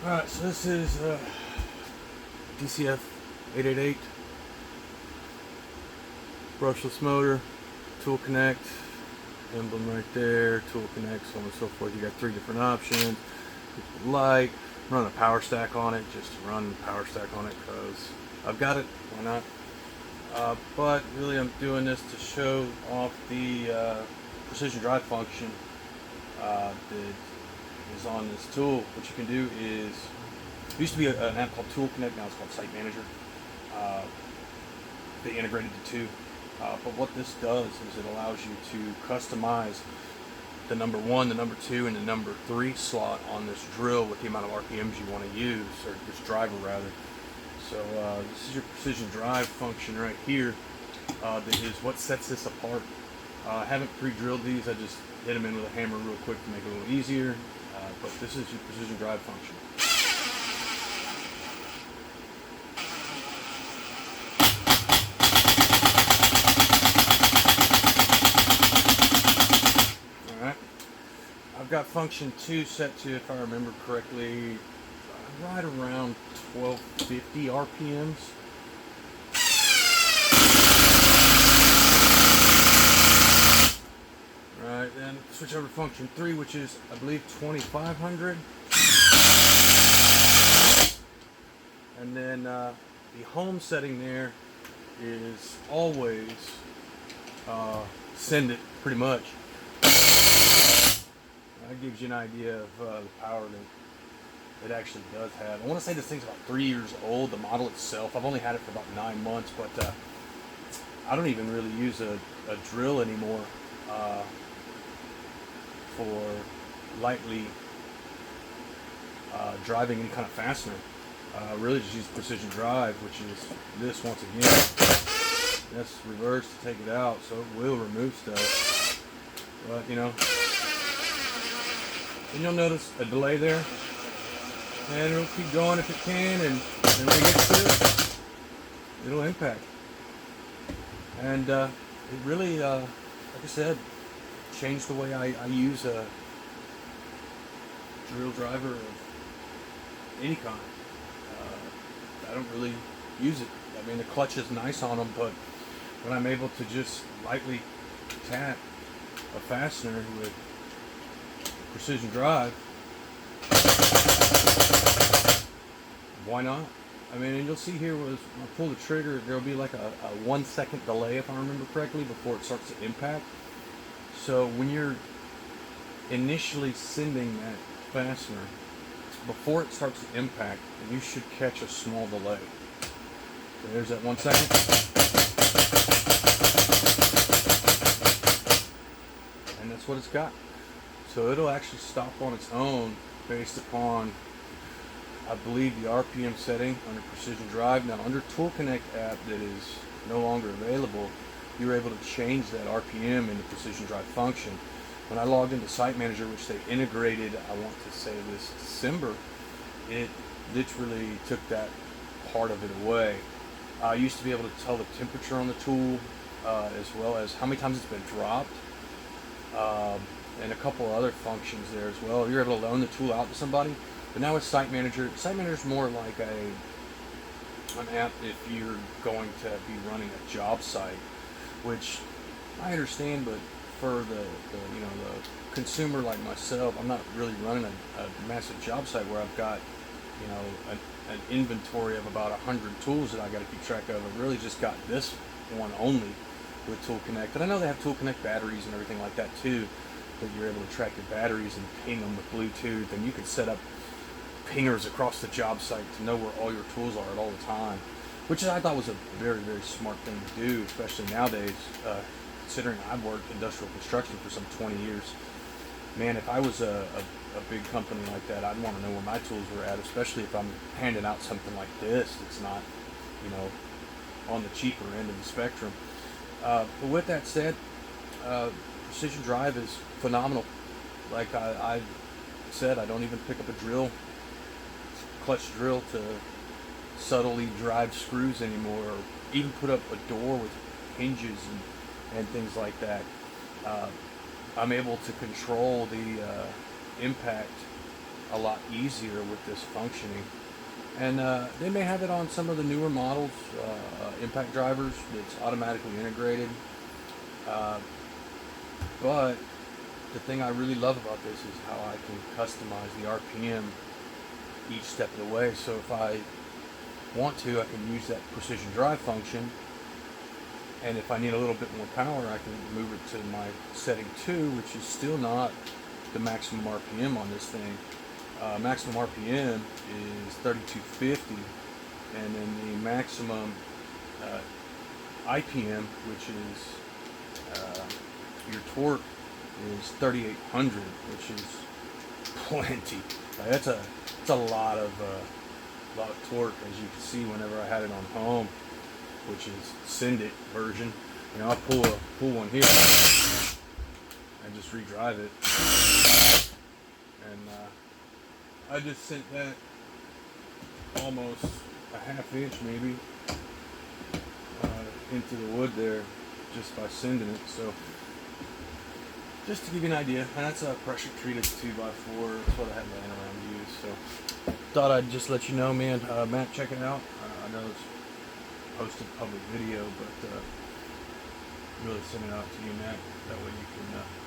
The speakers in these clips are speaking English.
Alright, so this is DCF888 brushless motor, tool connect, emblem right there, tool connect, so on and so forth. You got three different options. Light, run a power stack on it, just to run the power stack on it because I've got it, why not? But really I'm doing this to show off the precision drive function that is on this tool. What you can do is, it used to be an app called Tool Connect, now it's called Site Manager. They integrated the two. But what this does is it allows you to customize the number 1, the number 2, and the number 3 slot on this drill with the amount of RPMs you want to use, or this driver rather. So this is your precision drive function right here. That is what sets this apart. I haven't pre-drilled these, I just hit them in with a hammer real quick to make it a little easier. But this is your precision drive function. Alright, I've got function 2 set to, if I remember correctly, right around 1250 RPMs. Right, then switch over to function 3, which is, I believe, 2500. And then the home setting there is always send it, pretty much. That gives you an idea of the power that it actually does have. I want to say this thing's about 3 years old, the model itself. I've only had it for about 9 months, but I don't even really use a drill anymore for lightly driving any kind of fastener. Really just use precision drive, which is this once again. That's reverse to take it out, so it will remove stuff. But you know, and you'll notice a delay there, and it'll keep going if it can, and then when it gets to it, it'll impact. And it really, like I said, changed the way I use a drill driver of any kind. I don't really use it. I mean, the clutch is nice on them, but when I'm able to just lightly tap a fastener with precision drive, why not? I mean, and you'll see here when I pull the trigger, there'll be like a 1 second delay, if I remember correctly, before it starts to impact. So when you're initially sending that fastener, before it starts to impact, you should catch a small delay. So there's that 1 second. And that's what it's got. So it'll actually stop on its own based upon, I believe, the RPM setting under Precision Drive. Now under Tool Connect app that is no longer available, you're able to change that RPM in the Precision Drive function. When I logged into Site Manager, which they integrated, I want to say this December, it literally took that part of it away. I used to be able to tell the temperature on the tool, as well as how many times it's been dropped, and a couple of other functions there as well. You're able to loan the tool out to somebody. But now with Site Manager is more like an app if you're going to be running a job site, which I understand, but for the consumer like myself, I'm not really running a massive job site where I've got, you know, an inventory of about 100 tools that I got to keep track of. I've really just got this one only with Tool Connect. And I know they have Tool Connect batteries and everything like that too, that you're able to track your batteries and ping them with Bluetooth, and you can set up pingers across the job site to know where all your tools are at all the time, which I thought was a very, very smart thing to do, especially nowadays, considering I've worked industrial construction for some 20 years. Man, if I was a big company like that, I'd want to know where my tools were at, especially if I'm handing out something like this that's not, you know, on the cheaper end of the spectrum. But with that said, Precision Drive is phenomenal. Like I said, I don't even pick up a drill, clutch drill, to subtly drive screws anymore, or even put up a door with hinges and things like that. I'm able to control the impact a lot easier with this functioning. And they may have it on some of the newer models, impact drivers, that's automatically integrated. But the thing I really love about this is how I can customize the RPM each step of the way. So if I want to, I can use that precision drive function, and if I need a little bit more power, I can move it to my setting 2, which is still not the maximum RPM on this thing. Maximum RPM is 3250, and then the maximum IPM, which is your torque, is 3800, which is plenty. That's a lot of torque, as you can see whenever I had it on home, which is Send It version. You know, I pull one here and just redrive it, and I just sent that almost a half inch maybe into the wood there just by sending it. So just to give you an idea, and that's a pressure treated 2x4. That's what I had laying around to use. So thought I'd just let you know, man. Matt, check it out. I know it's posted public video, but really send it out to you, Matt. That way you can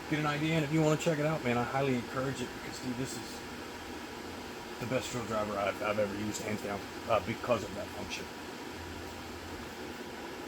get an idea. And if you want to check it out, man, I highly encourage it, because dude, this is the best drill driver I've ever used, hands down, because of that function.